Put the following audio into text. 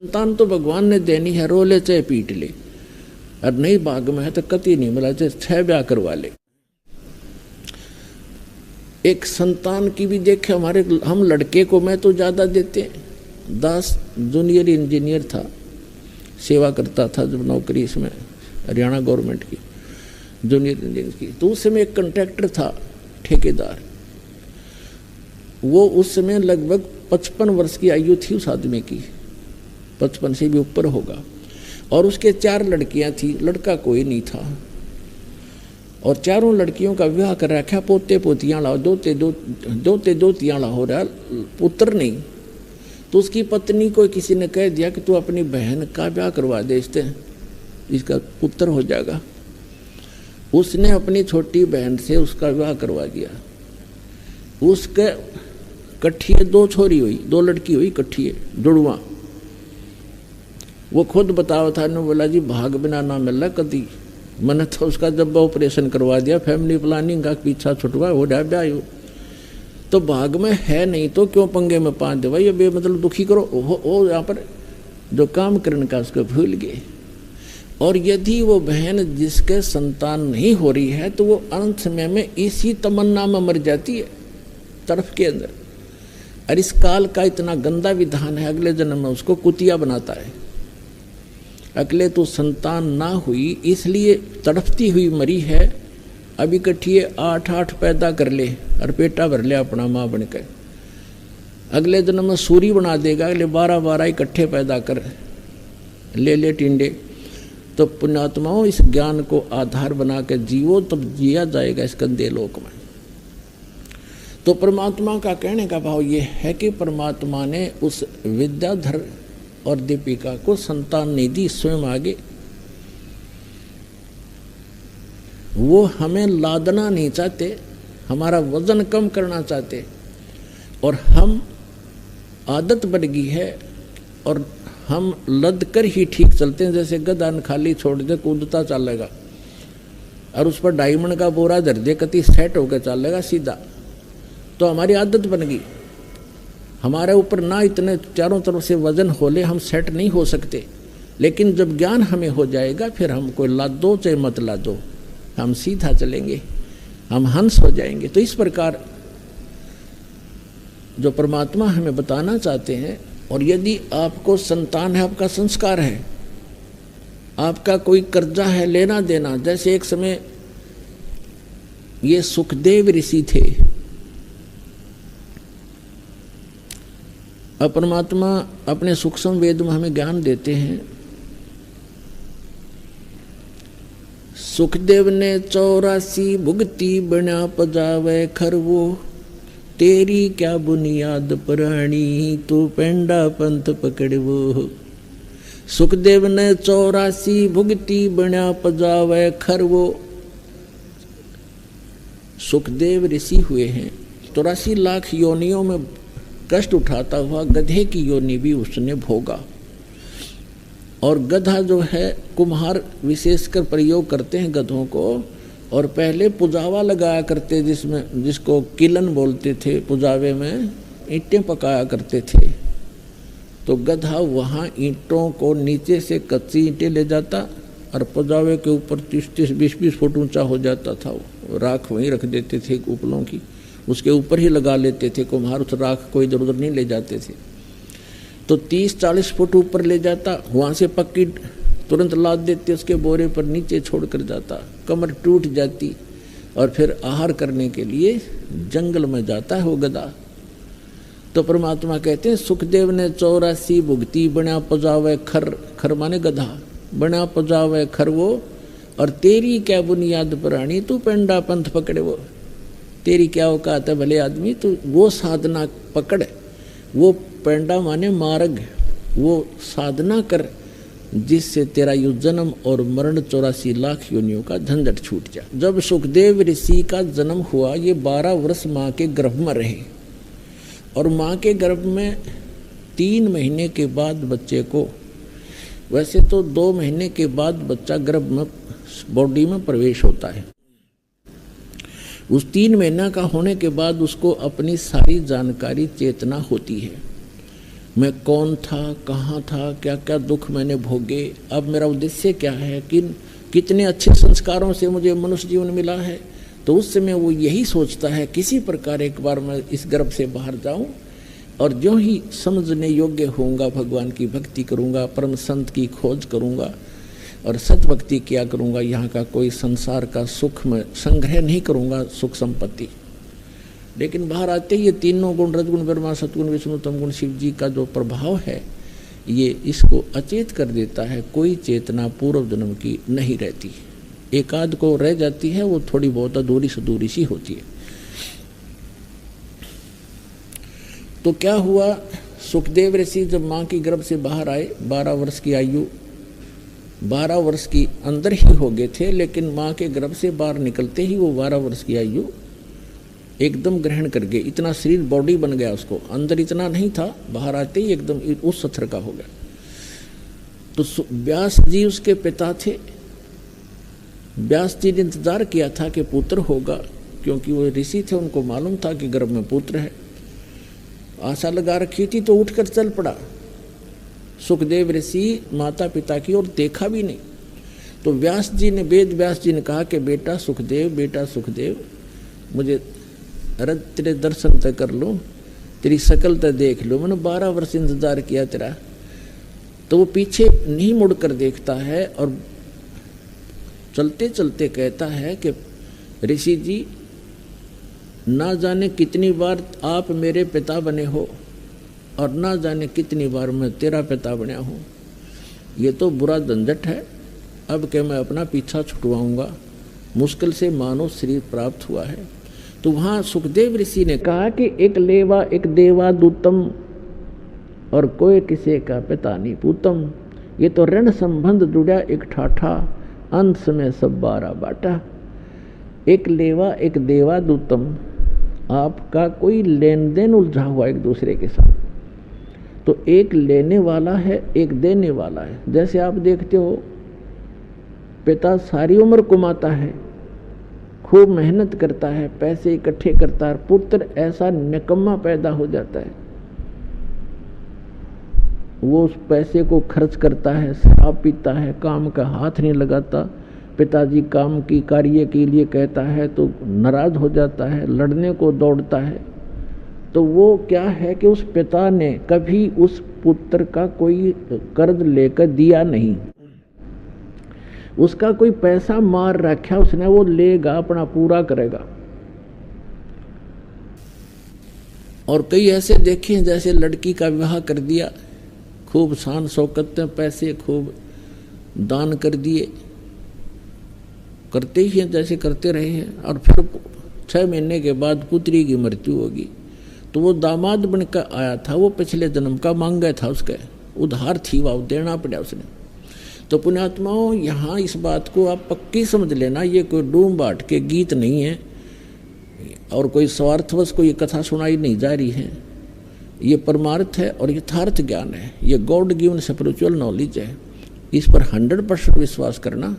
संतान तो भगवान ने देनी है, रो ले चाहे पीट ले, और नहीं भाग में है तो कति नहीं मिला चाहे 6 ब्याह करवा ले। एक संतान की भी देखे हमारे, हम लड़के को मैं तो ज़्यादा देते हैं। दास जूनियर इंजीनियर था, सेवा करता था जब नौकरी इसमें हरियाणा गवर्नमेंट की जूनियर इंजीनियर की, तो उस समय एक कॉन्ट्रैक्टर था ठेकेदार, वो उस समय लगभग 55 वर्ष की आयु थी उस आदमी की, 55 से भी ऊपर होगा, और उसके 4 लड़कियां थी, लड़का कोई नहीं था, और चारों लड़कियों का विवाह कर रखा, पोते पोतियाँ लाओ, दोते दोतियाँ ला हो रहा, पुत्र नहीं। तो उसकी पत्नी को किसी ने कह दिया कि तू अपनी बहन का ब्याह करवा दे, इसका पुत्र हो जाएगा। उसने अपनी छोटी बहन से उसका विवाह करवा दिया। उसके कट्ठिए 2 छोरी हुई, 2 लड़की हुई कट्ठिए जुड़वा। वो खुद बतावा था, ने बोला जी भाग बिना ना मिल रहा कदी, मैंने तो उसका जब ऑपरेशन करवा दिया, फैमिली प्लानिंग का पीछा छुटवा हो रहा ब्याह हो, तो भाग में है नहीं तो क्यों पंगे में पाँच दे भाई, ये मतलब दुखी करो। वो यहाँ पर जो काम करने का उसको भूल गए। और यदि वो बहन जिसके संतान नहीं हो रही है तो वो अंत समय में इसी तमन्ना में मर जाती है तड़फ के अंदर। और इस काल का इतना गंदा विधान है, अगले जन्म में उसको कुतिया बनाता है। अगले तो संतान ना हुई इसलिए तड़फती हुई मरी है, अभी कट्ठिए 8 पैदा कर ले और पेटा भर ले अपना माँ बनकर, अगले जन्म में सूरी बना देगा, अगले 12 इकट्ठे पैदा कर ले टिंडे। तो पुण्यात्माओं इस ज्ञान को आधार बना के जीवो, तब जिया जाएगा इस गंदे लोक में। तो परमात्मा का कहने का भाव ये है कि परमात्मा ने उस विद्याधर और दीपिका को संतान नहीं दी, स्वयं आगे वो हमें लादना नहीं चाहते, हमारा वजन कम करना चाहते, और हम आदत बढ़ गई है और हम लद कर ही ठीक चलते हैं। जैसे गधा खाली छोड़ दे कूदता चलेगा, और उस पर डायमंड का बोरा धर दे कति सेट होकर चलेगा सीधा। तो हमारी आदत बन गई, हमारे ऊपर ना इतने चारों तरफ से वजन होले, हम सेट नहीं हो सकते। लेकिन जब ज्ञान हमें हो जाएगा फिर हम कोई लादो चाहे मत लादो, हम सीधा चलेंगे, हम हंस हो जाएंगे। तो इस प्रकार जो परमात्मा हमें बताना चाहते हैं, और यदि आपको संतान है, आपका संस्कार है, आपका कोई कर्जा है लेना देना, जैसे एक समय ये सुखदेव ऋषि थे, अब परमात्मा अपने सूक्ष्म वेद में हमें ज्ञान देते हैं। सुखदेव ने 84 भुगती बना पजावे खरवो, तेरी क्या बुनियाद प्राणी तू पेंडा पंथ पकड़वो। सुखदेव ने 84 भुगती बना पजावे खरवो। सुखदेव ऋषि हुए हैं, 84 लाख योनियों में कष्ट उठाता हुआ गधे की योनि भी उसने भोगा। और गधा जो है, कुम्हार विशेषकर प्रयोग करते हैं गधों को, और पहले पुजावा लगाया करते जिसको किलन बोलते थे, पुजावे में ईंटें पकाया करते थे। तो गधा वहाँ ईंटों को नीचे से कच्ची ईंटें ले जाता और पुजावे के ऊपर 30-30, 20-20 फुट ऊंचा हो जाता था, वो राख वहीं रख देते थे उपलों की, उसके ऊपर ही लगा लेते थे कुम्हार, उस राख को इधर उधर नहीं ले जाते थे। तो 30-40 फुट ऊपर ले जाता, वहाँ से पक्की तुरंत लाद देते, उसके बोरे पर नीचे छोड़ कर जाता, कमर टूट जाती, और फिर आहार करने के लिए जंगल में जाता है वो गधा। तो परमात्मा कहते हैं सुखदेव ने 84 भुगती बना पजावे खर, खर माने गधा, बना पजावे खर वो, और तेरी क्या बुनियाद प्राणी तू पेंडा पंथ पकड़े वो। तेरी क्या औकात है भले आदमी, तू वो साधना पकड़, वो पेंडा माने मार्ग, वो साधना कर जिससे तेरा यु जन्म और मरण 84 लाख योनियों का झंझट छूट जा। जब सुखदेव ऋषि का जन्म हुआ, ये 12 वर्ष माँ के गर्भ में रहे, और माँ के गर्भ में 3 महीने के बाद बच्चे को, वैसे तो 2 महीने के बाद बच्चा गर्भ में बॉडी में प्रवेश होता है, उस 3 महीना का होने के बाद उसको अपनी सारी जानकारी चेतना होती है। मैं कौन था, कहाँ था, क्या क्या दुख मैंने भोगे, अब मेरा उद्देश्य क्या है, कितने अच्छे संस्कारों से मुझे मनुष्य जीवन मिला है। तो उस समय वो यही सोचता है किसी प्रकार एक बार मैं इस गर्भ से बाहर जाऊं और जो ही समझने योग्य होऊंगा भगवान की भक्ति करूंगा, परम संत की खोज करूंगा और सत भक्ति किया करूंगा। यहाँ का कोई संसार का सुख में संग्रह नहीं करूंगा, सुख संपत्ति। लेकिन बाहर आते ही ये तीनों गुण, रजगुण ब्रह्मा, सतगुण विष्णु, तमगुण शिव जी का जो प्रभाव है ये इसको अचेत कर देता है। कोई चेतना पूर्व जन्म की नहीं रहती, एक आध को रह जाती है, वो थोड़ी बहुत अधूरी सी होती है। तो क्या हुआ, सुखदेव ऋषि जब माँ की गर्भ से बाहर आए, 12 वर्ष की आयु, 12 वर्ष की अंदर ही हो गए थे, लेकिन माँ के गर्भ से बाहर निकलते ही वो 12 वर्ष की आयु एकदम ग्रहण कर गए। इतना शरीर बॉडी बन गया उसको, अंदर इतना नहीं था, बाहर आते ही एकदम उस सथर का हो गया। तो व्यास जी उसके पिता थे। व्यास जी ने इंतजार किया था कि पुत्र होगा, क्योंकि वो ऋषि थे, उनको मालूम था कि गर्भ में पुत्र है। आशा लगा रखी थी, तो उठकर चल पड़ा। सुखदेव ऋषि माता पिता की ओर देखा भी नहीं। तो व्यास जी ने, वेद व्यास जी ने कहा कि बेटा सुखदेव, मुझे तेरे दर्शन तक कर लो, तेरी शकल तक देख लो, मैंने 12 वर्ष इंतजार किया तेरा। तो वो पीछे नहीं मुड़कर देखता है और चलते चलते कहता है कि ऋषि जी, ना जाने कितनी बार आप मेरे पिता बने हो और ना जाने कितनी बार मैं तेरा पिता बना हूँ। ये तो बुरा झंझट है, अब क्या मैं अपना पीछा छुटवाऊंगा, मुश्किल से मानव शरीर प्राप्त हुआ है। तो वहाँ सुखदेव ऋषि ने कहा कि एक लेवा एक देवा दूतम और कोई किसी का पिता नहीं पूतम। ये तो ऋण संबंध जुड़ा एक ठाठा, अंत में सब 12 बाटा। एक लेवा एक देवा दूतम, आपका कोई लेन देन उलझा हुआ एक दूसरे के साथ। तो एक लेने वाला है, एक देने वाला है। जैसे आप देखते हो पिता सारी उम्र कमाता है, खूब मेहनत करता है, पैसे इकट्ठे करता है, पुत्र ऐसा निकम्मा पैदा हो जाता है, वो उस पैसे को खर्च करता है, शराब पीता है, काम का हाथ नहीं लगाता। पिताजी काम की कार्य के लिए कहता है तो नाराज हो जाता है, लड़ने को दौड़ता है। तो वो क्या है कि उस पिता ने कभी उस पुत्र का कोई कर्ज लेकर दिया नहीं, उसका कोई पैसा मार रखा उसने, वो लेगा, अपना पूरा करेगा। और कई ऐसे देखे हैं जैसे लड़की का विवाह कर दिया, खूब शान शौकत में पैसे खूब दान कर दिए, करते ही हैं जैसे करते रहे हैं। और फिर 6 महीने के बाद पुत्री की मृत्यु होगी तो वो दामाद बनकर आया था, वो पिछले जन्म का मांगा था, उसका उधार थी, वो देना पड़ा उसने। तो पुण्यात्माओं, यहाँ इस बात को आप पक्की समझ लेना, ये कोई डूम बाट के गीत नहीं है और कोई स्वार्थवश कोई कथा सुनाई नहीं जा रही है। ये परमार्थ है और यथार्थ ज्ञान है, ये गॉड गिवन स्पिरिचुअल नॉलेज है। इस पर 100% विश्वास करना।